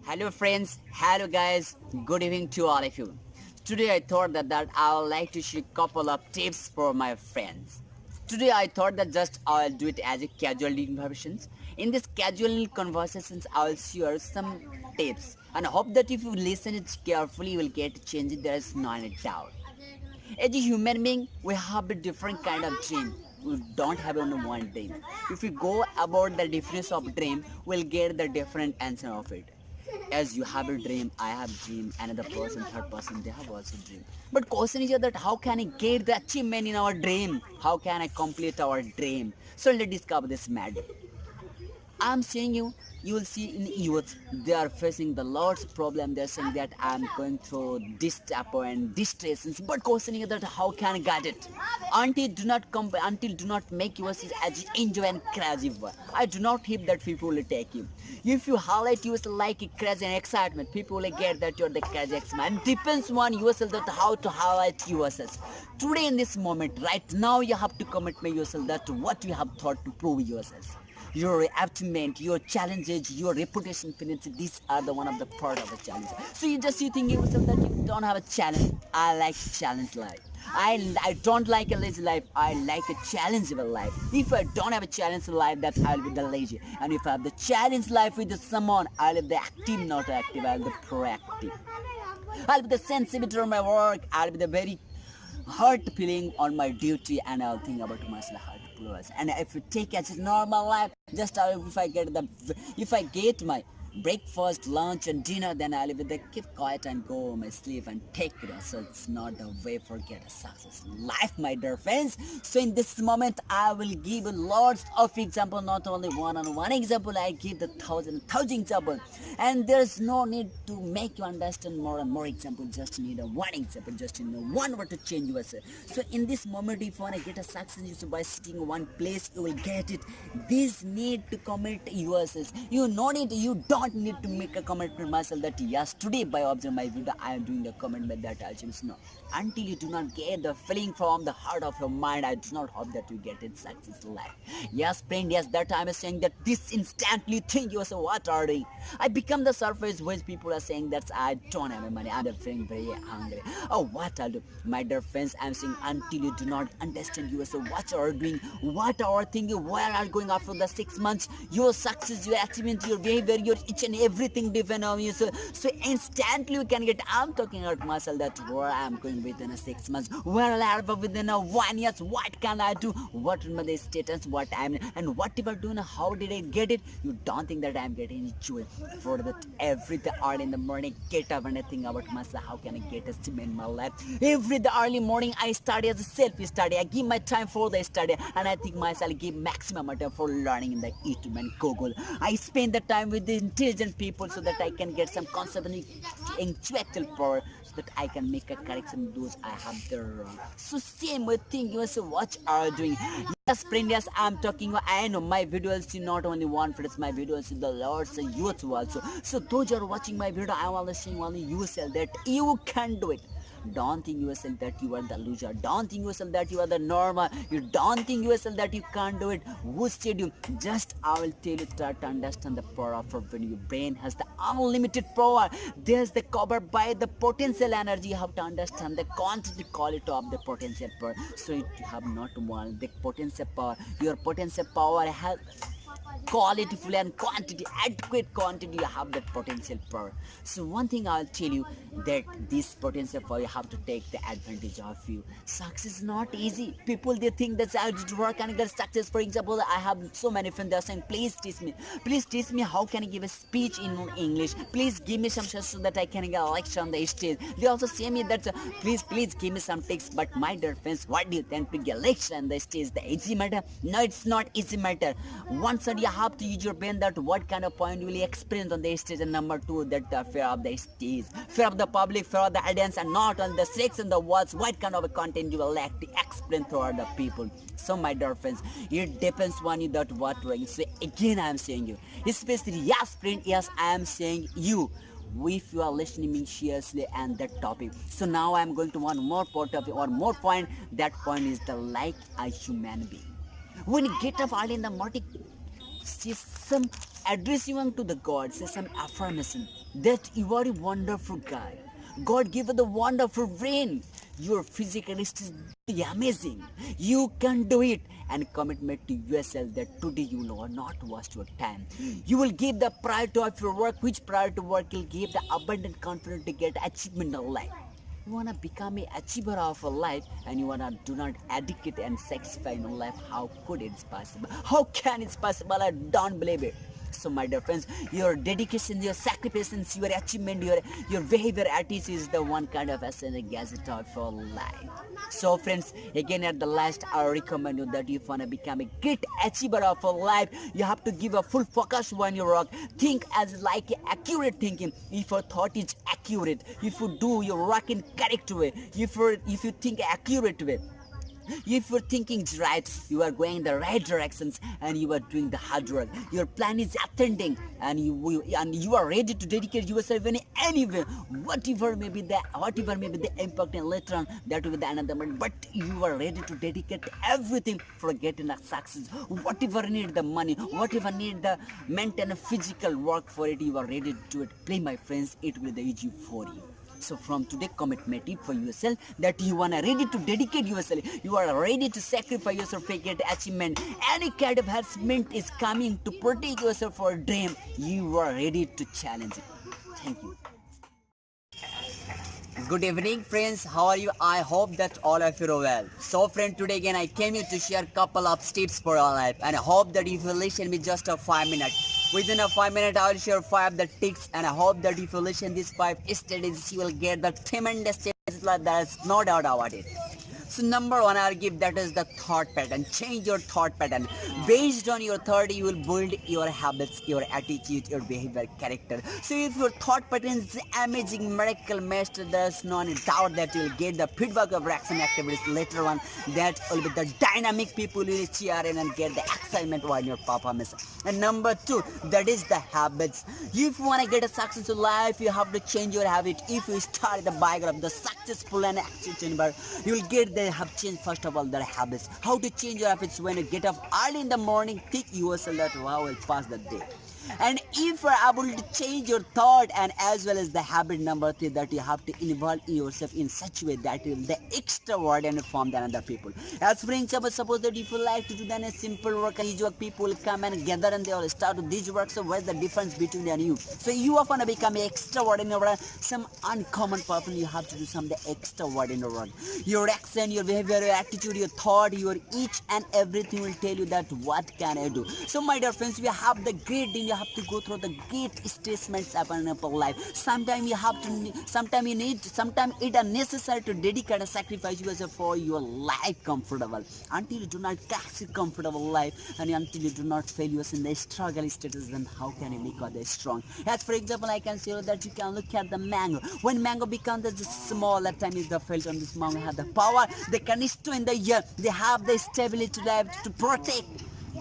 Hello friends, hello guys, good evening to all of you. Today I thought that I would like to share a couple of tips for my friends. Today I thought that just I'll do it as a casual conversations. In this casual conversations I'll share some tips and I hope that if you listen it carefully you will get to change it. There is not a doubt. As a human being, we have a different kind of dream. We don't have only one dream. If we go about the definition of dream, we'll get the different answer of it. As you have a dream, I have a dream, another person, third person, they have also dream. But question is that how can I get the achievement in our dream? How can I complete our dream? So let's discover this matter. I'm saying you will see in youth they are facing the lots of problem. They're saying that I'm going through this type and distresses, but questioning that how can I get it? Until do not make yourself as enjoy and crazy. I do not hope that people will take you. If you highlight yourself like a crazy and excitement, people will get that you're the crazy excitement. Depends on yourself that how to highlight yourself. Today in this moment, right now you have to commit yourself that what you have thought to prove yourself. Your achievement, your challenges, your reputation, finance, these are the one of the part of the challenge. So you think yourself that you don't have a challenge. I like challenge life. I don't like a lazy life. I like a challengeable life. If I don't have a challenge life, that I'll be the lazy. And if I have the challenge life with someone, I'll be the active, not active. I'll be the proactive. I'll be the sensitivity on my work. I'll be the very heart feeling on my duty, and I'll think about myself heart plus. And if you take as a normal life, just if I get my breakfast, lunch, and dinner, then I'll be the keep quiet and go my sleep and take it. So it's not the way for get a success life, my dear friends. So in this moment, I will give lots of example, not only one example. I give the thousand example, and there's no need to make you understand more and more example. Just need a one example, just need one word to change yourself. So in this moment, if you want to get a success, by sitting in one place, you will get it. This need to commit yourself. You don't need to make a commitment myself that yes, today by observing my video I am doing a commitment that I'll change. No, until you do not get the feeling from the heart of your mind, I do not hope that you get it success life. Yes friend, yes, that time is saying that this instantly think you say what are doing. I become the surface where people are saying that I don't have money, I'm feeling very hungry. Oh, what I'll do, my dear friends, I'm saying until you do not understand yourself what you are doing, what are thinking, where are going after the 6 months, your success, your achievement, your behavior, your each and everything depend on you. So instantly you can get. I'm talking about myself that where I'm going within a 6 months, where I'll have within a 1 year. What can I do? What is my status? What I'm and what if I do? How did I get it? You don't think that I'm getting joy for that every the early in the morning get up and I think about myself. How can I get a achievement in my life? Every the early morning I study as a self study. I give my time for the study, and I think myself give maximum time for learning in the YouTube and Google. I spend the time with the intelligent people so that I can get some concept and intellectual power so that I can make a correction those I have the wrong. So same way thing you also what are you doing. Yes friend, yes, I'm talking. I know my videos see not only one friends, my videos see the lots of youth also. So those are watching my video, I'm always saying only you say that you can do it. Don't think yourself that you are the loser. Don't think yourself that you are the normal. You don't think yourself that you can't do it. Who said you? Just I will tell you, try to understand the power of when your brain has the unlimited power. There's the cover by the potential energy. You have to understand the quantity quality of the potential power. So you have not one the potential power. Your potential power has quality full and quantity adequate quantity. You have that potential power. So one thing I'll tell you that this potential power you have to take the advantage of you. Success is not easy. People they think that's how to work and get success. For example, I have so many friends they're saying please teach me how can I give a speech in English, please give me some so that I can get a lecture on the stage. They also say me that please give me some tips. But my dear friends, what do you think to get lecture on the stage the easy matter? No, it's not easy matter. One side you have to use your brain that what kind of point will you experience on the stage, and number two that the fear of the stage, fear of the public, fear of the audience, and not on the stakes and the walls, what kind of a content you will like to explain to other people. So my dear friends, it depends on you that what way. So again I am saying you, especially yes friend, yes I am saying you, if you are listening me seriously and that topic. So now I am going to one more part of or more point. That point is the like a human being. When you get up early in the morning, see some address you to the God, say some affirmation that you are a wonderful guy. God gave you the wonderful brain. Your physicalist is amazing. You can do it. And commitment to yourself that today you will not waste your time. You will give the priority of your work, which priority work will give the abundant confidence to get achievement of life. You wanna become a achiever of a life, and you wanna do not dedicate and sacrifice in life. How could it's possible? How can it's possible? I don't believe it. So my dear friends, your dedication, your sacrifices, your achievement, your behavior attitude is the one kind of essence gazette of your life. So friends, again at the last, I recommend you that if you wanna become a great achiever of a life, you have to give a full focus on your work. Think as like accurate thinking. If your thought is accurate, if you do your work in correct way, if you think accurate way, if you're thinking right, you are going in the right directions and you are doing the hard work. Your plan is authentic and you are ready to dedicate yourself in any way. Whatever may be the impact and later on, that will be the another matter. But you are ready to dedicate everything for getting a success. Whatever need the money, whatever need the mental and physical work for it, you are ready to do it. Play my friends, it will be easy for you. So from today, commitment for yourself that you are ready to dedicate yourself. You are ready to sacrifice yourself for get achievement. Any kind of harassment is coming to protect yourself for a dream. You are ready to challenge it. Thank you. Good evening friends, how are you? I hope that all of you are well. So friend, today again I came here to share a couple of tips for your life, and I hope that if you listen me just a 5 minutes, within a 5 minutes I will share 5 the tips, and I hope that if you listen these 5 studies you will get the tremendous changes, like there's no doubt about it. So number one I'll give, that is the thought pattern. Change your thought pattern. Based on your thought you will build your habits, your attitude, your behavior, character. So if your thought pattern is amazing, miracle master, there's no doubt that you will get the feedback of action activities later on. That will be the dynamic people will cheer in and get the excitement while your performance. And number two, that is the habits. If you want to get a successful life, you have to change your habit. If you start the biography of the successful and achievable, you will get the have changed first of all their habits. How to change your habits? When you get up early in the morning, think yourself that wow, will pass the day. And if you are able to change your thought and as well as the habit number 3, that you have to involve yourself in such a way that you will the extrovert and form than other people. As for example, suppose that if you like to do then a simple work and usual people come and gather and they all start with these work. So what's the difference between you and you? So you often become an extrovert in your some uncommon person. You have to do some the extrovert in your work. Your accent, your behavior, your attitude, your thought, your each and everything will tell you that what can I do. So my dear friends, we have the great thing. You have to go through the great statements happen in life. Sometimes you have to, sometimes you need, sometimes it is necessary to dedicate and sacrifice yourself for your life comfortable. Until you do not catch a comfortable life and until you do not fail yourself in the struggle status, then how can you make others strong? As for example, I can say that you can look at the mango. When mango becomes the small, that time is the felt on this mango have the power. They can store in the year. They have the stability to protect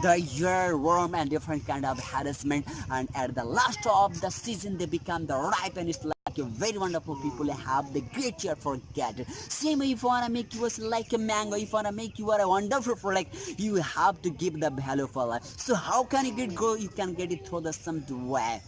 the year worm and different kind of harassment, and at the last of the season they become the ripe, and it's like a very wonderful people have the great year for get. Same if you wanna make yours like a mango, if you wanna make you are a wonderful product, you have to give the value for life. So how can you get go? You can get it through the some way.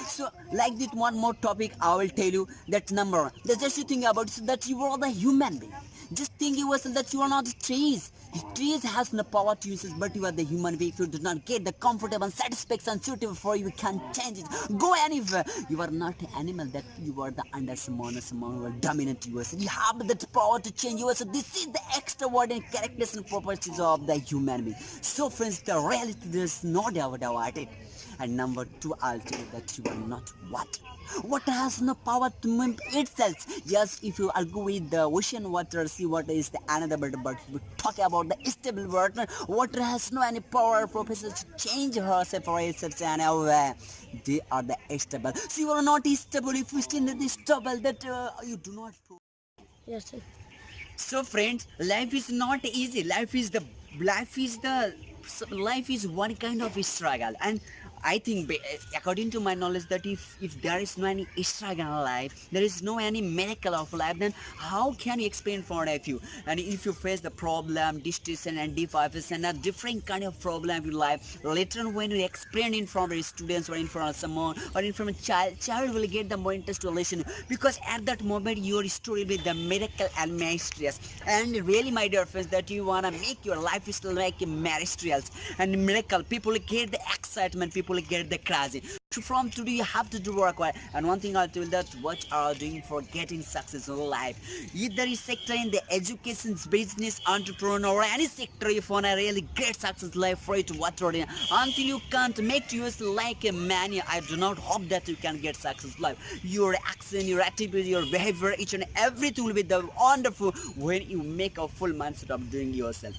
So like this one more topic I will tell you, that number one, the just you think about is that you are the human being. Just think yourself that you are not the trees. The trees has no power to use it, but you are the human being. If you do not get the comfortable and satisfaction suitable for you, you can change it. Go anywhere. You are not an animal, that you are the under someone will dominate yourself. You have that power to change yourself. This is the extraordinary characteristics and properties of the human being. So friends, the reality, there's no doubt about it. And number two, I'll tell you that you are not water. Water has no power to move itself. Yes, if you argue with the ocean water, sea water is the another, but we talk about the stable water. Water has no any power purposes to change herself or itself anywhere. They are the stable. So you are not stable if you stay in the stable, that you do not. Yes, sir. So friends, life is not easy. Life is one kind of struggle, and I think, according to my knowledge, that if there is no any struggle in life, there is no any miracle of life, then how can you explain for of you? And if you face the problem, distress and deprivation and a different kind of problem in life, later on when you explain in front of your students or in front of someone or in front of a child will get the more interest to listen, because at that moment your story will be the miracle and mysterious. And really, my dear friends, that you wanna make your life is like a mysterious and miracle. People get the excitement, people get the crazy. So from today you have to do work well. And one thing I'll tell you, that what are you doing for getting success in life? Either is sector in the education, business, entrepreneur, or any sector, if you wanna really get success in life for it, what are you doing? Until you can't make yourself like a man, I do not hope that you can get success in life. Your action, your attitude, your behavior, each and everything will be the wonderful when you make a full mindset of doing yourself.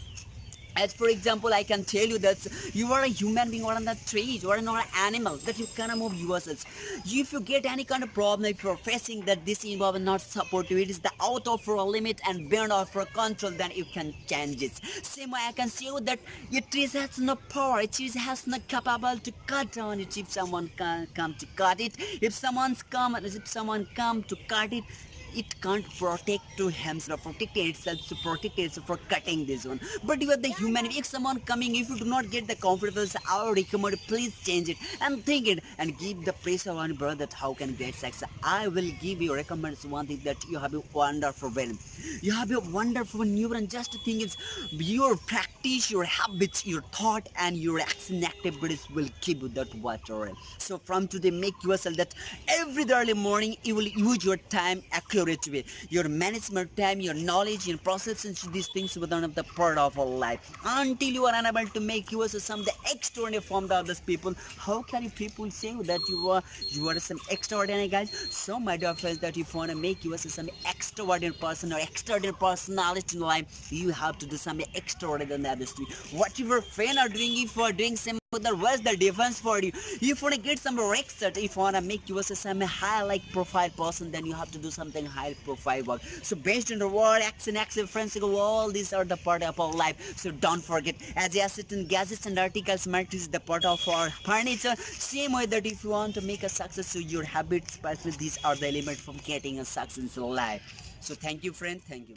As for example, I can tell you that you are a human being or on the tree, you are not an animal, that you cannot move yourselves. If you get any kind of problem, if you're facing that this environment not support you, it is the out of your limit and beyond of your control, then you can change it. Same way I can say you that a tree has no power, a tree has no capable to cut down it if someone can come to cut it. If someone come to cut it, it can't protect to himself, protect itself, to protect itself for cutting this one. But you are the human. If someone coming, if you do not get the confidence, I would recommend please change it and think it and give the pressure on brother that how can get success. I will give you recommend one thing, that you have a wonderful brain, you have a wonderful neuron. Just think it's your practice, your habits, your thought and your action activities will give you that water. So from today, make yourself that every early morning you will use your time accurately way. Your management time, your knowledge, your processes, these things were one of the part of our life. Until you are unable to make yourself some the extraordinary from the others people, how can you people say that you are some extraordinary guys? So my dear friends, that if you want to make yourself some extraordinary person or extraordinary personality in life, you have to do something extraordinary than the others. Whatever friend are doing, if you are doing some, what's the difference for you? If you want to get some record, if you want to make yourself some high like profile person, then you have to do something high profile work. So based on the word action, friends, all these are the part of our life. So don't forget, as assets and gadgets and articles, matter is the part of our furniture. Same way that if you want to make a success, so your habits, these are the elements from getting a success in life. So thank you, friend. Thank you.